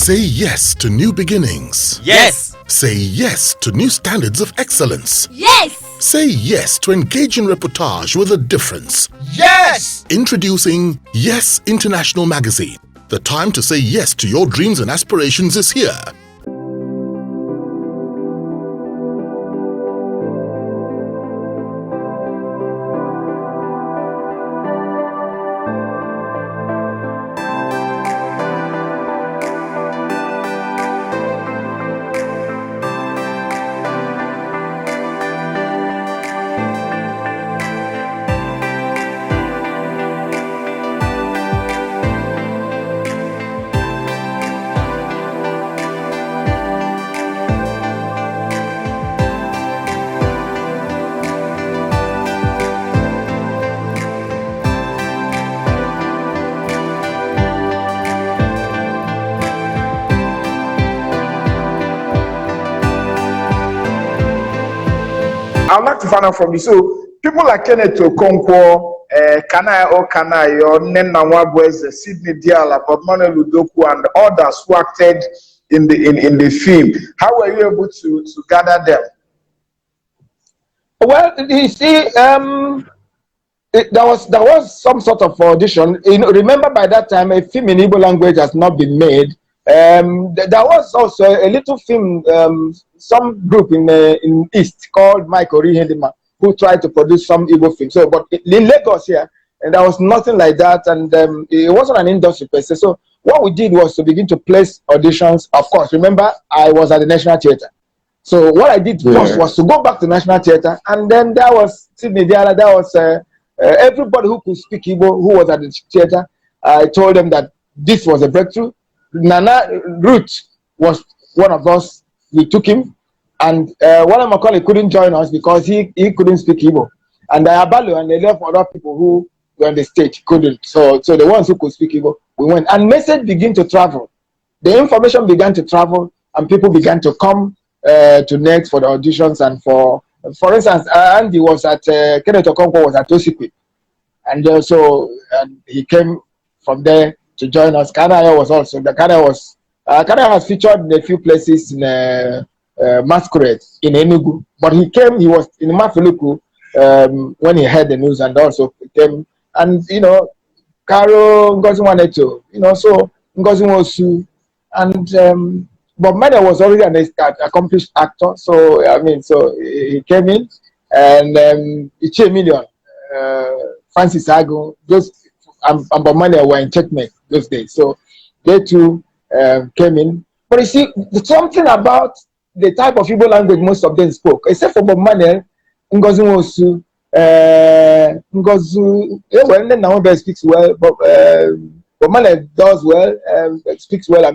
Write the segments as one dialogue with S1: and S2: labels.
S1: Say yes to new beginnings.
S2: Yes.
S1: Say yes to new standards of excellence.
S3: Yes.
S1: Say yes to engaging reportage with a difference.
S2: Yes.
S1: Introducing Yes International Magazine. The time to say yes to your dreams and aspirations is here.
S4: I'd like to find out from you. So, people like Kenneth Okonkwo, Kanai, or Nena Wabweze, Sidney Diala, Bob Manuel Udoku, and others who acted in the film. How were you able to gather them?
S5: Well, you see, there was some sort of audition. Remember, by that time, a film in Igbo language has not been made. There was also a little film, some group in East called Mike Orihedima, who tried to produce some Igbo film. So, but in Lagos here, and there was nothing like that, and it wasn't an industry per se. So, what we did was to begin to place auditions. Of course, remember, I was at the National Theatre. So, what I did first was to go back to National Theatre, and then there was Sidney Diala, there was everybody who could speak Igbo, who was at the theatre. I told them that this was a breakthrough. Nana Root was one of us. We took him, and one of my colleagues couldn't join us because he couldn't speak Igbo. And Abalu and a lot of other people who were on the stage couldn't. So the ones who could speak Igbo, we went. And message began to travel. The information began to travel, and people began to come to Next for the auditions. And for instance, Andy was at Kenneth Okonkwo was at Osikwe, and so he came from there to join us. Kanaya was also Kanaya has featured in a few places in Masquerade in Enugu, but he was in Mafiluku when he heard the news, and also came, and Karo Ngozi wanted to, so Ngozi Wosu, and Bob Mada was already an accomplished actor, so so he came in, and Ichie Million, Francis Agu, those and Bob Mada were in checkmate those days, so they too came in. But you see, something about the type of Igbo language most of them spoke, except for Bob Mada, Ngozi Wosu, Ngozi, now speaks well, but Bob Mada does well, speaks well.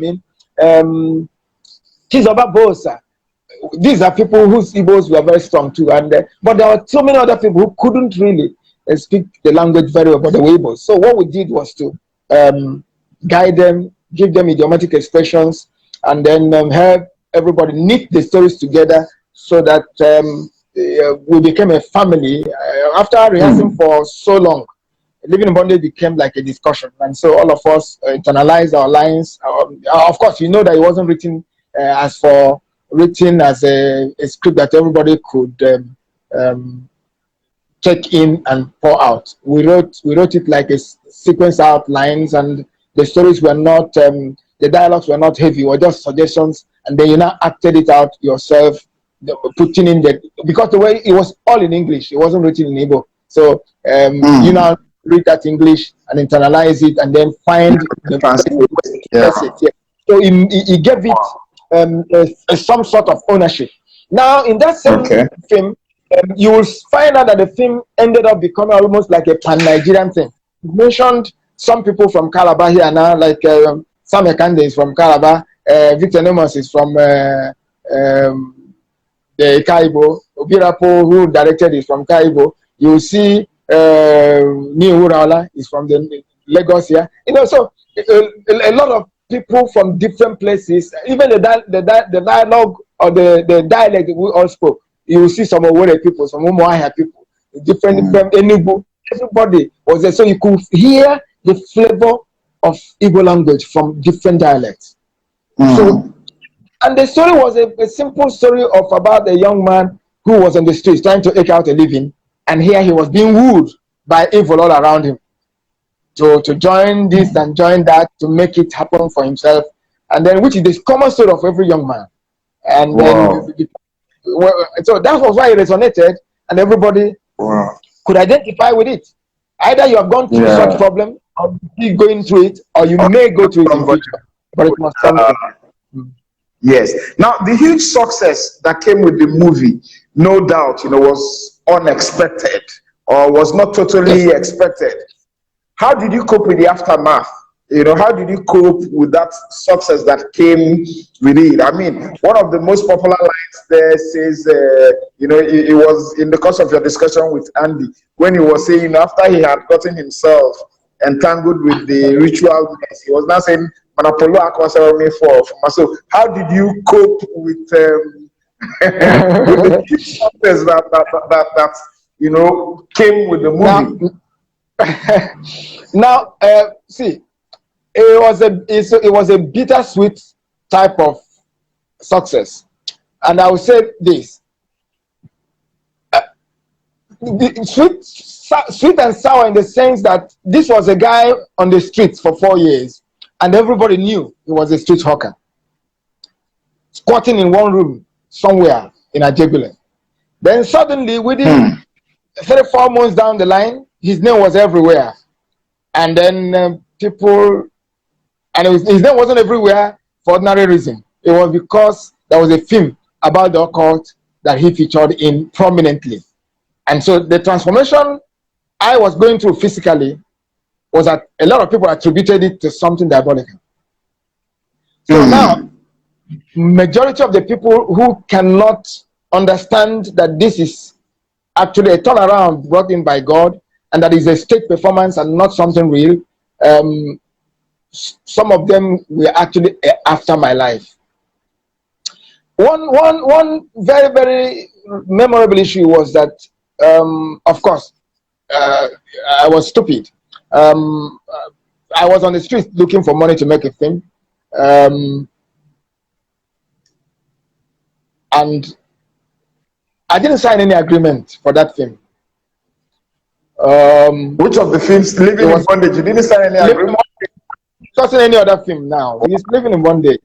S5: Chizoba Bosa. These are people whose Igbos were very strong too, and but there were so many other people who couldn't really speak the language very well, but the Igbos. So what we did was to guide them, give them idiomatic expressions, and then help everybody knit the stories together so that we became a family. After rehearsing for so long, Living in Bondage became like a discussion, and so all of us internalized our lines. Of course, that it wasn't written as a script that everybody could check in and pour out. We wrote it like a sequence outlines, and the stories were not, the dialogues were not heavy, were just suggestions, and then you now acted it out yourself, putting in because the way it was all in English, it wasn't written in Igbo. So you now read that English and internalize it, and then find the message. So he gave it some sort of ownership. Now, in that same film, you will find out that the film ended up becoming almost like a pan-Nigerian thing. You mentioned some people from Calabar here now, like Sam Ekande is from Calabar, Victor Nemos is from the Kaibo, Obirapo, who directed, is from Kaibo. You see Niu Uraola is from the Lagos here. So a lot of people from different places, even the dialogue or the dialect we all spoke. You will see some Owerri people, some Umuahia people, different from Enugu. Everybody was there, so you could hear the flavor of Igbo language from different dialects. So, and the story was a simple story of about a young man who was on the streets trying to eke out a living, and here he was being wooed by evil all around him to join this and join that to make it happen for himself, and then which is the common story of every young man. And then so that was why it resonated, and everybody could identify with it. Either you have gone through such problem, or you keep going through it, or you may go through it in future. But it was something.
S4: Yes. Now, the huge success that came with the movie, no doubt, was unexpected or was not totally expected. How did you cope with the aftermath? How did you cope with that success that came with it? I mean, one of the most popular lines there says, it was in the course of your discussion with Andy, when he was saying, after he had gotten himself entangled with the ritual mess, he was now saying, so how did you cope with with the huge success that came with the movie?
S5: Now, see, it was a bittersweet type of success, and I will say this: sweet and sour in the sense that this was a guy on the streets for 4 years, and everybody knew he was a street hawker, squatting in one room somewhere in Ajebule. Then suddenly, within 3-4 months down the line, his name was everywhere, and then people, and his name wasn't everywhere for ordinary reason. It was because there was a film about the occult that he featured in prominently, and so the transformation I was going through physically was that a lot of people attributed it to something diabolical. So now, majority of the people who cannot understand that this is actually a turnaround brought in by God, and that is a stage performance and not something real, some of them were actually after my life. One very, very memorable issue was that, of course, I was stupid. I was on the street looking for money to make a film, and I didn't sign any agreement for that film.
S4: Which of the films? Living in Bondage. You didn't sign any agreement?
S5: Not in any other film now. He's Living in Bondage.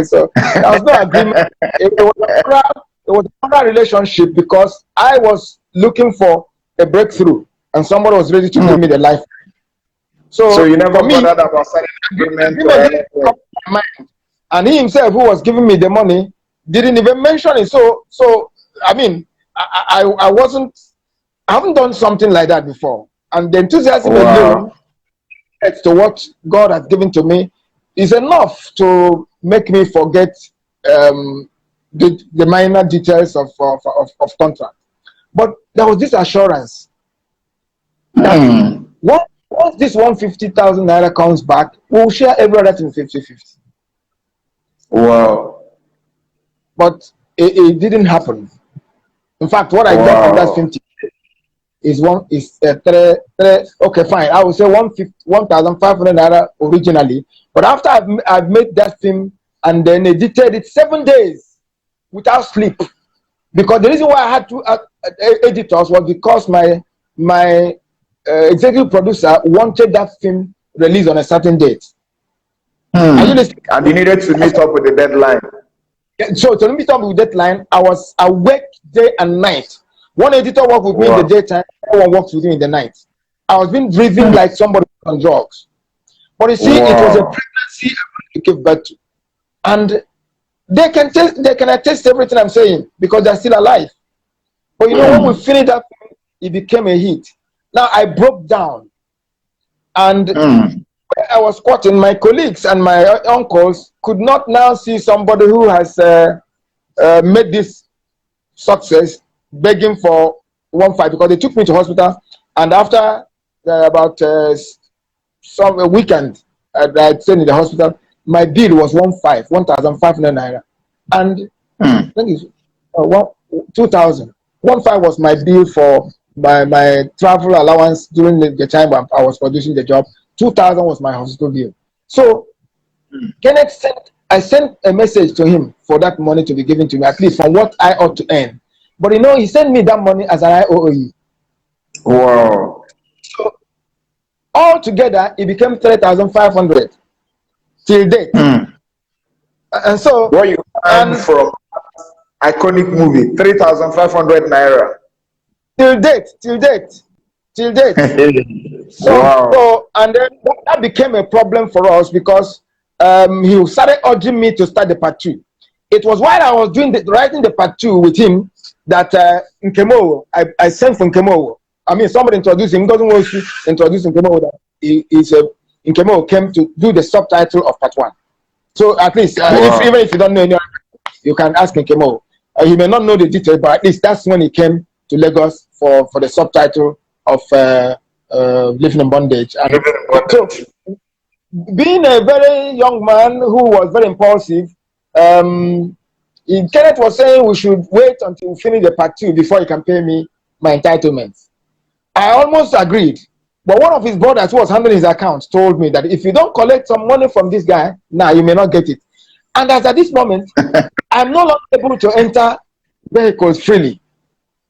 S5: So there was no agreement. It was another relationship because I was looking for a breakthrough and somebody was ready to give me the life. So
S4: you never bothered about signing an agreement?
S5: And he himself, who was giving me the money, didn't even mention it. So I mean, I haven't done something like that before. And the enthusiasm alone to what God has given to me is enough to make me forget the minor details of contract. But there was this assurance that once this 150,000 naira comes back, we'll share every other thing 50-50.
S4: Wow.
S5: But it didn't happen. In fact, what I got from that 50 is okay, fine. I would say 1,500 naira originally, but after I've made that film and then edited it 7 days without sleep, because the reason why I had two editors was because my executive producer wanted that film released on a certain date.
S4: And you needed to meet up with the deadline.
S5: So to meet up with the deadline, I was awake day and night. One editor worked with me in the daytime, one worked with me in the night. I was being driven like somebody on drugs. But you see, it was a pregnancy I gave birth to. And they can attest everything I'm saying because they're still alive. But you know, when we finished that, it became a hit. Now I broke down. And when I was squatting, my colleagues and my uncles could not now see somebody who has made this success begging for 1.5, because they took me to hospital, and after about some weekend I stayed in the hospital, my bill was 1,500 naira, and I think it's 2,000. 1.5 was my bill for my travel allowance during the time I was producing the job. 2,000 was my hospital bill. So Kenneth sent I sent a message to him for that money to be given to me, at least from what I ought to earn. But you know, he sent me that money as an IOE.
S4: Wow.
S5: So altogether, it became 3,500 till date. And so,
S4: What you earned from iconic movie, 3,500 naira.
S5: Till date. So,
S4: Wow.
S5: so, and then that became a problem for us because he started urging me to start the part 2. It was while I was writing the part 2 with him that Nkemo, I sent for Nkemo. I mean, somebody introduced him. Doesn't want to introduce Nkemo. That Nkemo came to do the subtitle of part 1. So at least, even if you don't know any, you can ask Nkemo. He may not know the detail, but at least that's when he came to Lagos for the subtitle of Living in Bondage. And so, being a very young man who was very impulsive, Kenneth was saying we should wait until we finish the part 2 before he can pay me my entitlements. I almost agreed, but one of his brothers who was handling his accounts told me that if you don't collect some money from this guy, now you may not get it. And as at this moment, I'm no longer able to enter vehicles freely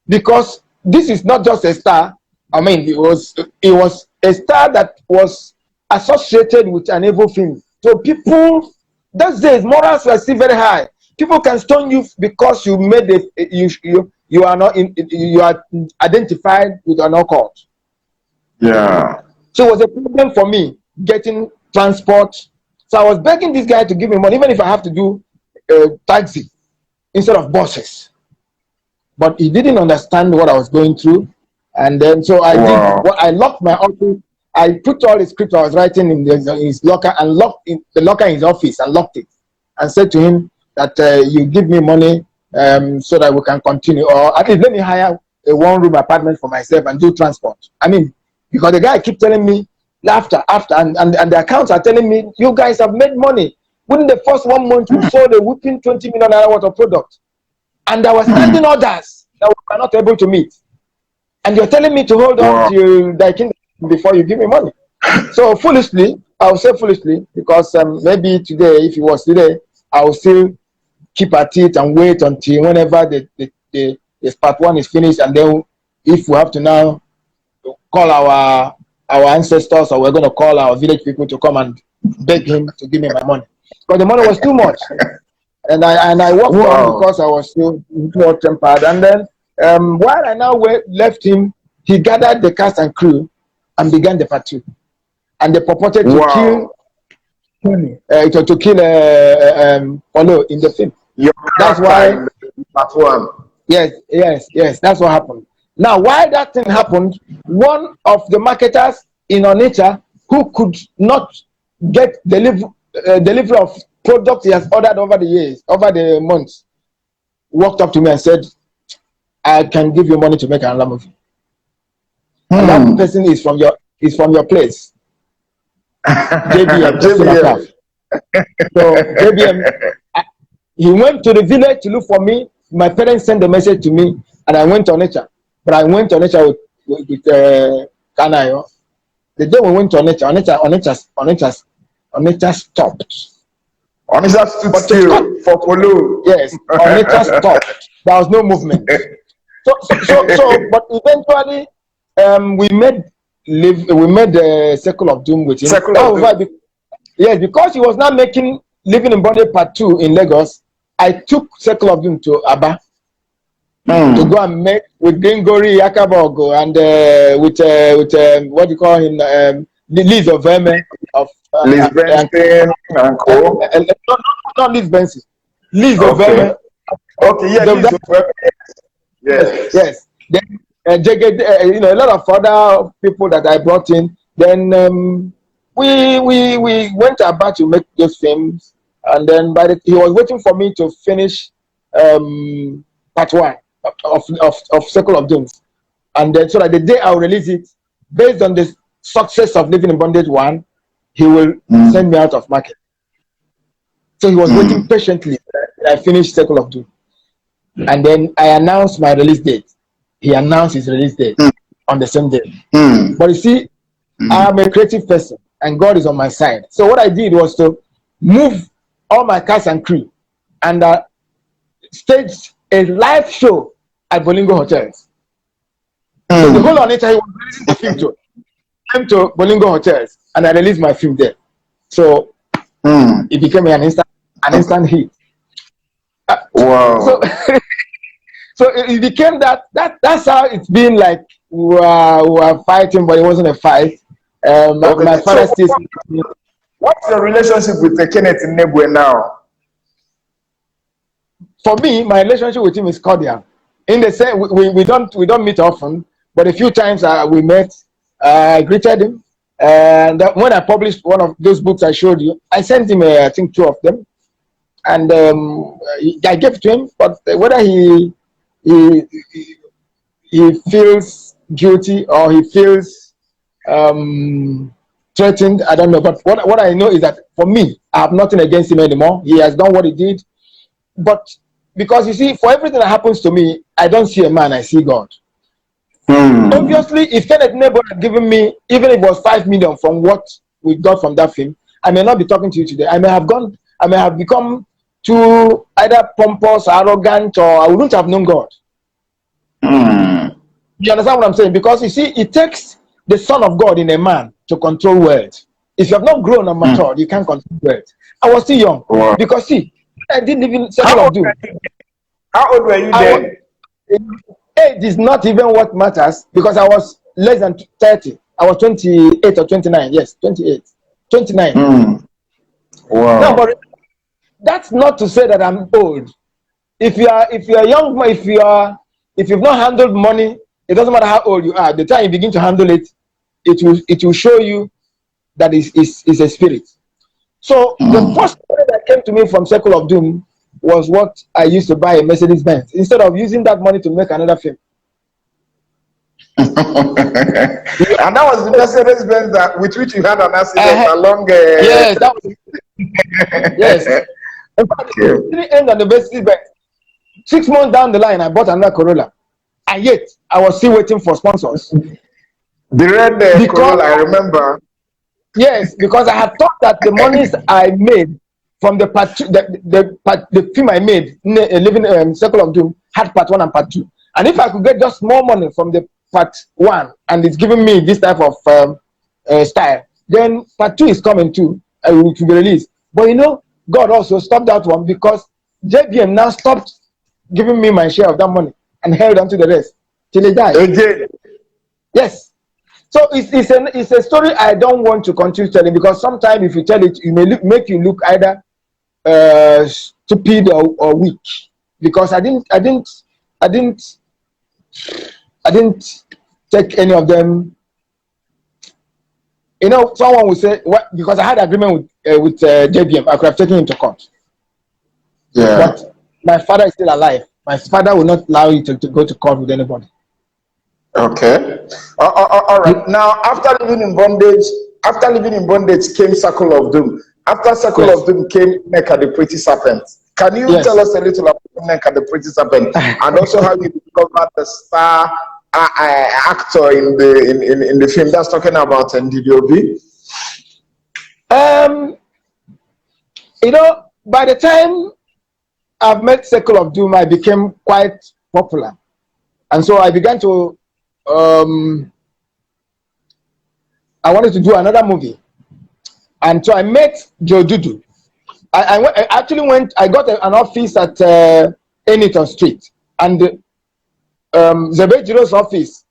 S5: because this is not just a star. I mean, it was a star that was associated with an evil film. So people, those days, morals were still very high. People can stone you because you made you are not you are identified with an occult.
S4: Yeah.
S5: So it was a problem for me getting transport. So I was begging this guy to give me money, even if I have to do taxi instead of buses. But he didn't understand what I was going through. And then so I did what I locked my office. I put all the script I was writing in his locker and locked the locker in his office and locked it and said to him that you give me money so that we can continue, or at least let me hire a one-room apartment for myself and do transport. I mean, because the guy keep telling me after and the accounts are telling me you guys have made money. Within the first 1 month, we sold a whooping 20 million naira worth of product, and there were standing orders that we were not able to meet. And you're telling me to hold on till the kingdom before you give me money. So foolishly, I will say foolishly, because maybe today, if it was today, I will still keep at it and wait until whenever the part 1 is finished, and then if we have to now call our ancestors, or we're going to call our village people to come and beg him to give me my money, because the money was too much, and I walked on because I was still more tempered. And then while I now left him, he gathered the cast and crew and began the part 2, and they purported to kill Polo in the film. That's why
S4: part 1.
S5: Yes, that's what happened. Now, while that thing happened, one of the marketers in Onitsha who could not get delivery of product he has ordered over the months, walked up to me and said, I can give you money to make another movie. And that person is from your place. JBM. So JBM, he went to the village to look for me. My parents sent a message to me, and I went to Onitsha. But I went to Onitsha with Kanayo. The day we went to Onitsha stopped.
S4: Onitsha stood still for Polo.
S5: Yes, Onitsha stopped. There was no movement. But eventually, we made the Circle of Doom with him. Yes, because he was now making Living in Bondage Part 2 in Lagos, I took Circle of Doom to Aba to go and make with Gringori Yakabogo and with what do you call him, Liz of Verme of
S4: Liz Benson and co.
S5: Not Liz Benson. Liz of Verme.
S4: Okay, yeah, Liz of Verme.
S5: Yes. Then a lot of other people that I brought in. Then we went about to make those films, and then he was waiting for me to finish part 1 of Circle of Dooms, and then so that the day I'll release it, based on the success of Living in Bondage 1, he will send me out of market. So he was waiting patiently till I finished Circle of Doom, and then I announced my release date. He announced his release date on the same day. But you see, I am a creative person, and God is on my side. So what I did was to move all my cast and crew, and staged a live show at Bolingo Hotels. So the whole Onitsha, he was releasing the film to came to Bolingo Hotels, and I released my film there. So it became an instant hit.
S4: Wow.
S5: So, so it became that's how it's been. Like we were fighting, but it wasn't a fight. My father still.
S4: What's your relationship with Kenneth Nebwe now?
S5: For me, my relationship with him is cordial. In the same, we don't meet often, but a few times we met. I greeted him, and when I published one of those books I showed you, I sent him I think 2 of them, and I gave it to him. But whether he feels guilty or he feels threatened, I don't know. But what I know is that for me, I have nothing against him anymore. He has done what he did. But because you see, for everything that happens to me, I don't see a man, I see God. Obviously, if Kenneth Nebo had given me, even if it was 5 million from what we got from that film, I may not be talking to you today. I may have become too either pompous, arrogant, or I wouldn't have known God. You understand what I'm saying? Because you see, it takes the Son of God in a man to control words. If you have not grown and matured, you can't control words. I was still young. Wow. Because see, I didn't even Circle of Doom.
S4: How old were you then?
S5: Age is not even what matters, because I was less than 30. I was 28 or 29. Yes, 28. 29.
S4: Wow.
S5: No, but that's not to say that I'm old. If you are young, if you've not handled money, it doesn't matter how old you are. The time you begin to handle it, it will show you that it's a spirit. So the first thing that came to me from Circle of Doom was what I used to buy a Mercedes Benz instead of using that money to make another film.
S4: And that was the Mercedes Benz with which you had an accident along.
S5: Yes, that was. Yes. In fact, it didn't end on the Mercedes Benz. 6 months down the line, I bought another Corolla, and yet I was still waiting for sponsors.
S4: The red Corolla, I remember.
S5: Yes, because I had thought that the monies I made from the part 2, the film I made, Living Circle of Doom, had part 1 and part 2. And if I could get just more money from the part 1, and it's giving me this type of style, then part 2 is coming too, to be released. But you know, God also stopped that one because JBM now stopped giving me my share of that money and held on to the rest till he died.
S4: Okay.
S5: Yes. So it's a story I don't want to continue telling, because sometimes if you tell it, it may make you look either stupid or weak. Because I didn't take any of them. You know, someone would say, what, because I had agreement with JBM, I could have taken him to court.
S4: Yeah.
S5: But my father is still alive. My father will not allow you to go to court with anybody.
S4: Okay. All right. Now, after living in bondage came Circle of Doom. After Circle of Doom came Nneka the Pretty Serpent. Can you tell us a little about Nneka the Pretty Serpent, and also how you discovered the star actor in the film? That's talking about NDDOB.
S5: You know, by the time I've met Circle of Doom, I became quite popular, and so I began to. I wanted to do another movie, and so I met Joe Dudu. I got an office at Eniton Street, and Zebejiro's office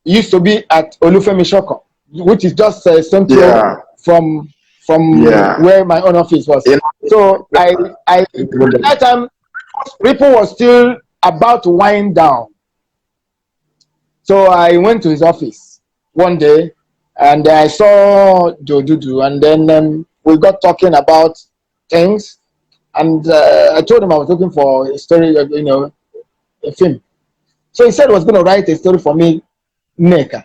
S5: used to be at Olufemi Shoko, which is just central from where my own office was. So at that time, Ripple was still about to wind down. So I went to his office one day, and I saw Joe Dudu, and then we got talking about things, and I told him I was looking for a story, a film. So he said he was going to write a story for me, Nneka,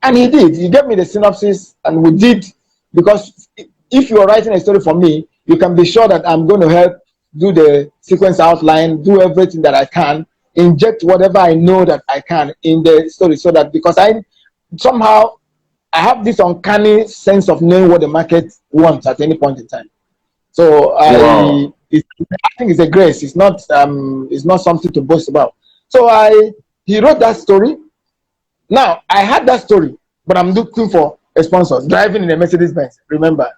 S5: and he did. He gave me the synopsis, and we did, because if you are writing a story for me, you can be sure that I'm going to help do the sequence outline, do everything that I can, inject whatever I know that I can in the story, so that, because I have this uncanny sense of knowing what the market wants at any point in time. So
S4: Wow.
S5: I think it's a grace. It's not something to boast about. So he wrote that story. Now I had that story, but I'm looking for a sponsor. Driving in a Mercedes Benz. Remember.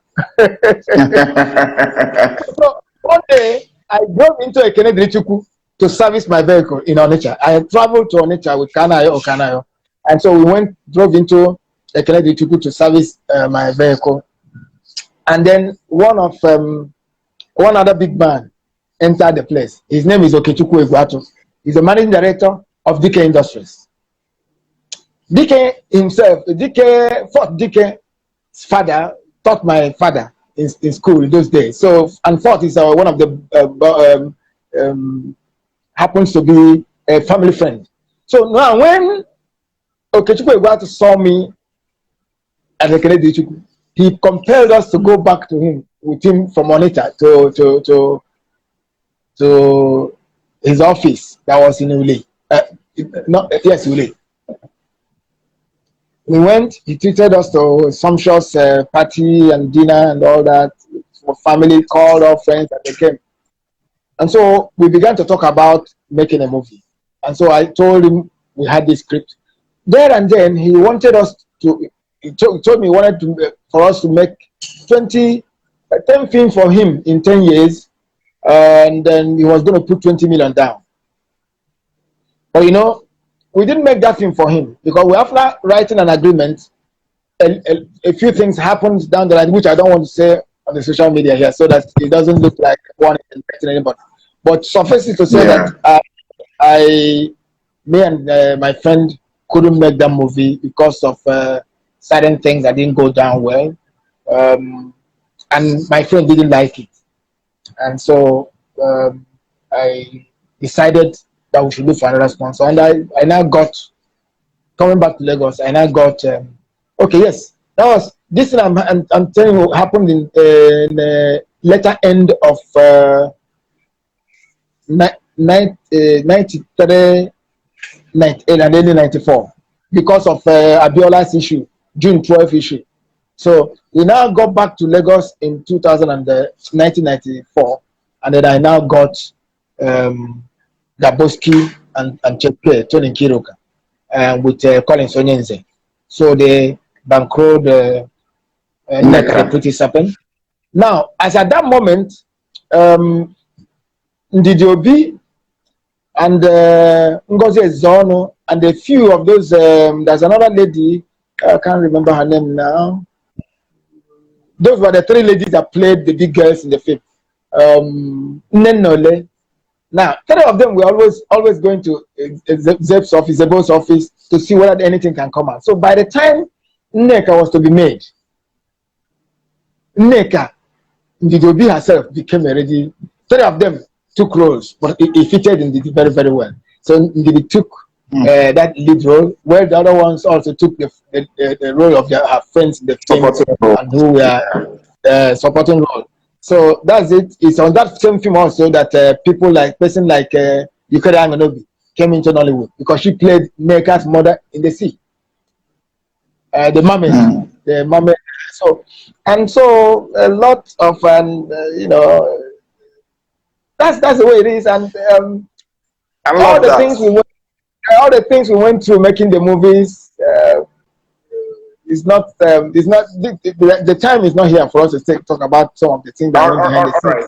S5: So one day I drove into a Kennedy Chuku to service my vehicle in Onitsha. I traveled to Onitsha with Kanayo, and so we drove into a Kennedy Chuku to service my vehicle. And then one other big man entered the place. His name is Okechukwu Egwatu. He's the managing director of DK Industries. DK himself, fourth DK's father taught my father in school in those days. So, and fourth is one of the happens to be a family friend. So now when Okechukwu Egwatu saw me at the Kennedy Chuku, he compelled us to go back to him with him from Onitsha to his office that was in Ule. Ule. We went, he treated us to sumptuous party and dinner and all that. For family, called our friends and they came. And so we began to talk about making a movie. And so I told him we had this script. There and then he wanted us to, he told me he wanted for us to make 10 films for him in 10 years. And then he was going to put 20 million down. But you know, we didn't make that film for him because after writing an agreement, a few things happened down the line, which I don't want to say on the social media here, so that it doesn't look like one is affecting anybody. But suffice it to say that me and my friend couldn't make that movie because of certain things that didn't go down well, and my friend didn't like it, and so I decided that we should look for another sponsor. And I now got, coming back to Lagos, I now got, okay, yes, that was, this thing I'm telling you happened in the latter end of 93, 98, and early 94 because of Abiola's issue, June 12 issue. So we now got back to Lagos in 1994, and then I now got Gaboski and Chepe, Tony Kiroka, with Colin Sonyenze. So they bankrolled the Pretty Serpent. Now, as at that moment, Ndidiobi and Ngozi Zono and a few of those, there's another lady, I can't remember her name now. Those were the three ladies that played the big girls in the film. Nenole. Now, three of them were always going to Zebo's office to see whether anything can come out. So by the time Nneka was to be made, Nneka, Ndidobi herself became already, three of them took roles, but it fitted Ndidi very, very well. So Ndidi took that lead role, where the other ones also took the role of her friends in the film and who were supporting role. So that's it. It's on that same film also that people like person like Yukari Anganobi came into Nollywood because she played Nneka's mother in the sea. The mermaid. So a lot of you know, that's the way it is, and all the things we went through making the movies. The time is not here for us to talk about some of the things that went behind the scenes.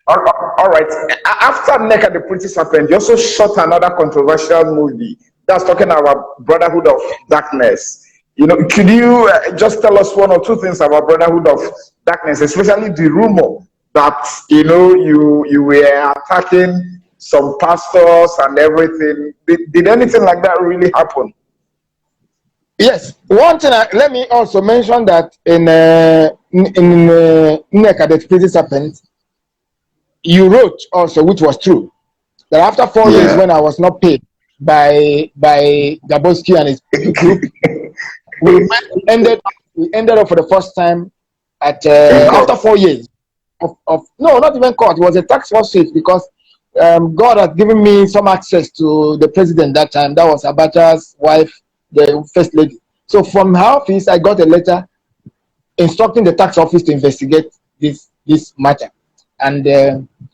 S4: All right. After Nneka the Pretty Serpent, you also shot another controversial movie that's talking about Brotherhood of Darkness. You know, could you just tell us one or two things about Brotherhood of Darkness, especially the rumor that you were attacking some pastors and everything? Did anything like that really happen?
S5: Yes. One thing, let me also mention that in Nneka the Pretty Serpent, you wrote also, which was true, that after 4 years when I was not paid by Gaboski and his group, we ended up for the first time at after 4 years of no, not even court. It was a tax lawsuit because God had given me some access to the president that time. That was Abacha's wife, the first lady. So from her office, I got a letter instructing the tax office to investigate this matter. And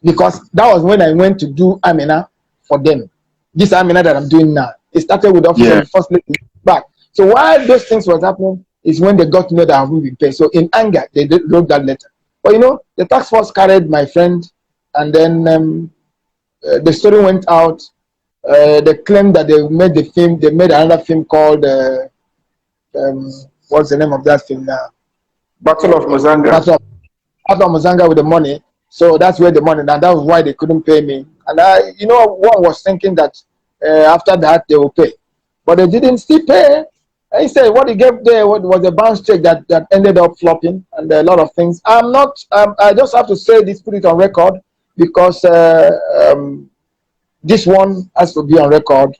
S5: because that was when I went to do Amina for them. This Amina that I'm doing now. It started with officer of the first lady back. So while those things was happening is when they got to know that I haven't been paid. So in anger, they wrote that letter. But you know, the task force carried my friend, and then the story went out. They claimed that they made the film. They made another film called what's the name of that film now?
S4: Battle of Mozanga.
S5: Battle of Mozanga with the money. So that's where the money. And that was why they couldn't pay me. And you know, one was thinking that after that they will pay, but they didn't still pay. He said what he gave there was a bounce check that ended up flopping and a lot of things. I'm not. I just have to say this, put it on record, because this one has to be on record.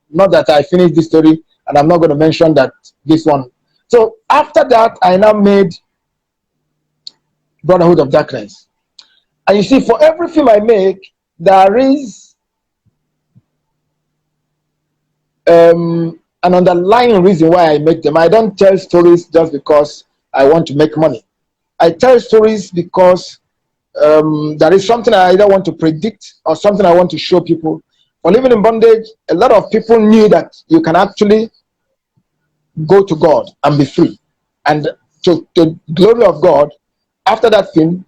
S5: Not that I finished this story, and I'm not going to mention that this one. So after that, I now made Brotherhood of Darkness. And you see, for every film I make, there is an underlying reason why I make them. I don't tell stories just because I want to make money. I tell stories because there is something I either want to predict or something I want to show people. For living in bondage, a lot of people knew that you can actually go to God and be free. And to the glory of God, after that film,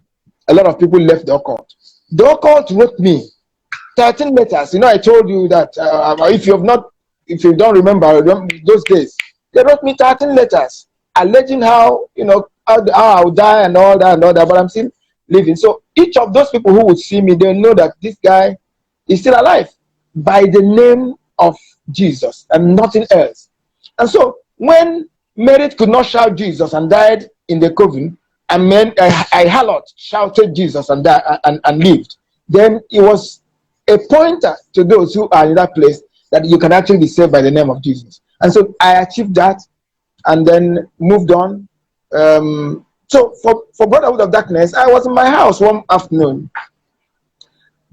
S5: a lot of people left the occult. The occult wrote me 13 letters. You know, I told you that if you don't remember those days, they wrote me 13 letters alleging how, you know, how I'll die and all that, but I'm still living. So each of those people who would see me, they know that this guy is still alive by the name of Jesus and nothing else. And so when Merit could not shout Jesus and died in the coven, and then I harlot shouted Jesus and died and lived, then it was a pointer to those who are in that place that you can actually be saved by the name of Jesus. And so I achieved that and then moved on. So for Brotherhood of Darkness, I was in my house one afternoon.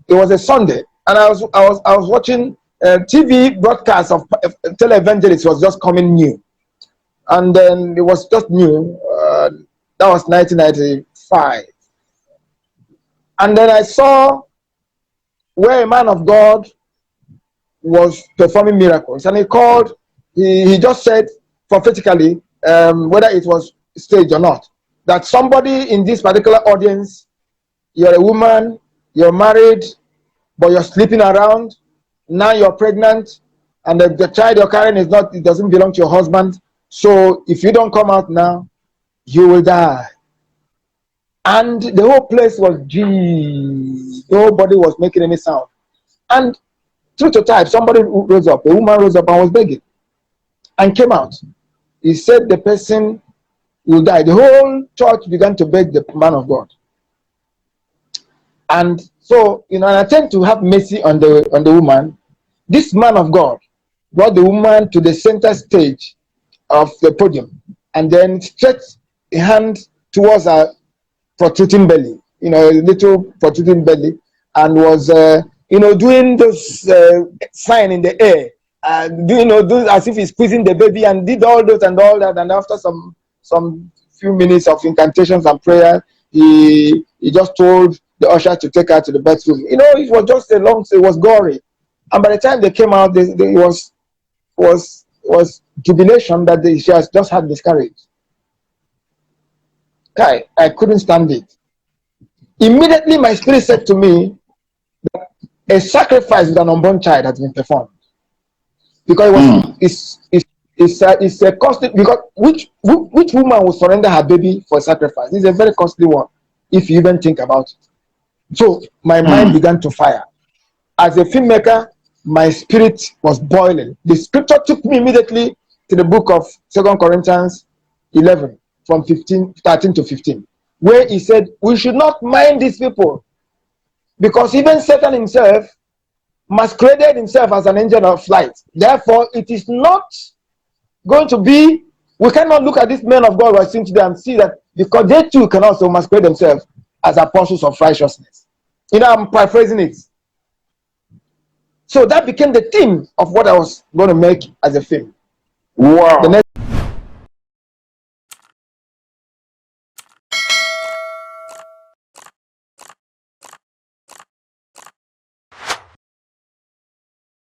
S5: It was a Sunday, and I was watching TV broadcasts of televangelists was just coming new, and then it was just new. That was 1995, and then I saw where a man of God was performing miracles, and he just said prophetically, whether it was staged or not, that somebody in this particular audience, you're a woman, you're married, but you're sleeping around, now you're pregnant, and the child you're carrying it doesn't belong to your husband, so if you don't come out now, you will die. And the whole place was gee, nobody was making any sound. And true to type, somebody rose up, a woman rose up and was begging and came out. He said the person will die. The whole church began to beg the man of God. And so, in an attempt to have mercy on the woman, this man of God brought the woman to the center stage of the podium and then stretched a hand towards her protruding belly, you know, a little protruding belly, and was, you know, doing those sign in the air, doing as if he's squeezing the baby, and did all those and all that. And after some few minutes of incantations and prayer, he just told the usher to take her to the bathroom. You know, it was just a long, it was gory. And by the time they came out, it was jubilation that she has just had miscarriage. I couldn't stand it. Immediately, my spirit said to me that a sacrifice with an unborn child has been performed, because it's a costly. Because which woman will surrender her baby for a sacrifice? It's a very costly one, if you even think about it. So my mind began to fire. As a filmmaker, my spirit was boiling. The scripture took me immediately to the book of 2 Corinthians 11. From 13 to 15, where he said, we should not mind these people, because even Satan himself masqueraded himself as an angel of light. Therefore, it is not going to be, we cannot look at these men of God who are seen today and see that, because they too can also masquerade themselves as apostles of righteousness. You know, I'm paraphrasing it. So that became the theme of what I was going to make as a film.
S4: Wow.
S5: The next